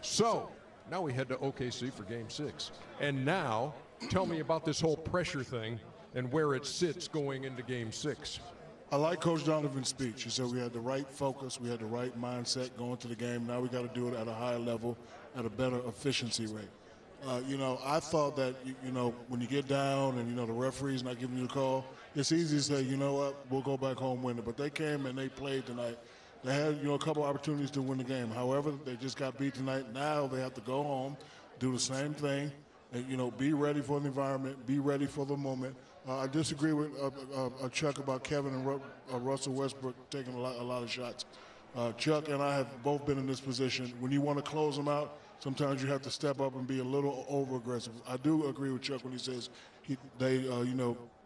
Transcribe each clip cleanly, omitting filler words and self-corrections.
So now we head to OKC for Game 6. And now, tell me about this whole pressure thing and where it sits going into Game 6. I like Coach Donovan's speech. He said we had the right focus, we had the right mindset going to the game. Now we got to do it at a higher level, at a better efficiency rate. I thought that, when you get down and, the referee's not giving you the call, it's easy to say, you know what, we'll go back home winning. But they came and they played tonight. They had, a couple opportunities to win the game. However, they just got beat tonight. Now they have to go home, do the same thing, and, be ready for the environment, be ready for the moment. I disagree with Chuck about Kevin and Russell Westbrook taking a lot of shots. Chuck and I have both been in this position. When you want to close them out, sometimes you have to step up and be a little over-aggressive. I do agree with Chuck when he says they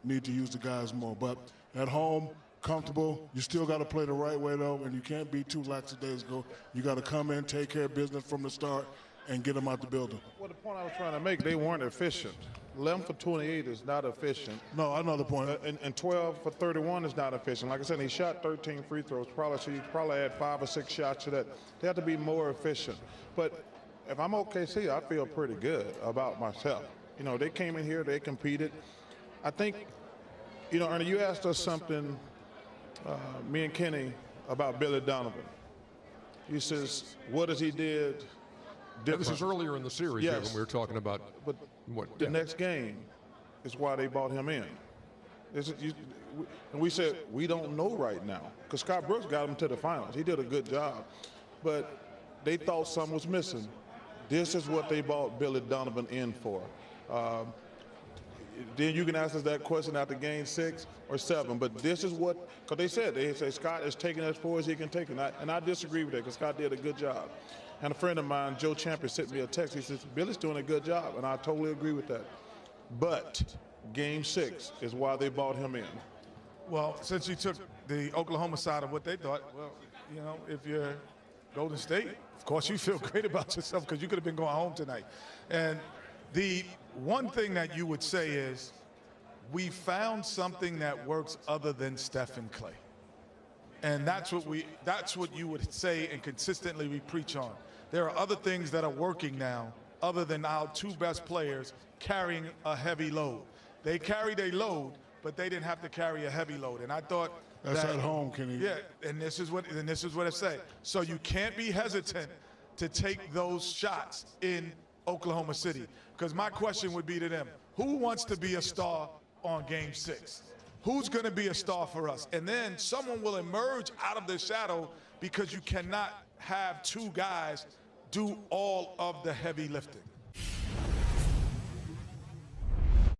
need to use the guys more. But at home, comfortable, you still got to play the right way, though, and you can't be too lackadaisical. You got to come in, take care of business from the start, and get them out the building. Well, the point I was trying to make, they weren't efficient. 11 for 28 is not efficient. No, I know the point. And 12 for 31 is not efficient. Like I said, he shot 13 free throws. So you probably add 5 or 6 shots to that. They have to be more efficient. But if I'm OKC, I feel pretty good about myself. They came in here, they competed. I think, Ernie, you asked us something, me and Kenny, about Billy Donovan. He says, what has he did different? This is earlier in the series, yes, when we were talking about but what the next game is why they brought him in. And we said, we don't know right now, because Scott Brooks got him to the finals. He did a good job, but they thought something was missing. This is what they brought Billy Donovan in for. Then you can ask us that question after Game 6 or 7, but this is what, because they say Scott is taking as far as he can take it, and I disagree with that, because Scott did a good job. And a friend of mine, Joe Champion, sent me a text. He says, Billy's doing a good job, and I totally agree with that. But Game 6 is why they brought him in. Well, since you took the Oklahoma side of what they thought, well, if you're Golden State, of course you feel great about yourself because you could have been going home tonight. And the one thing that you would say is we found something that works other than Steph and Clay. And that's what you would say and consistently we preach on. There are other things that are working now other than our 2 best players carrying a heavy load. They carried a load, but they didn't have to carry a heavy load. And I thought that's at home, Kenny. Yeah, and this is what it said. So you can't be hesitant to take those shots in Oklahoma City. Because my question would be to them, who wants to be a star on Game 6? Who's going to be a star for us? And then someone will emerge out of the shadow because you cannot have 2 guys do all of the heavy lifting.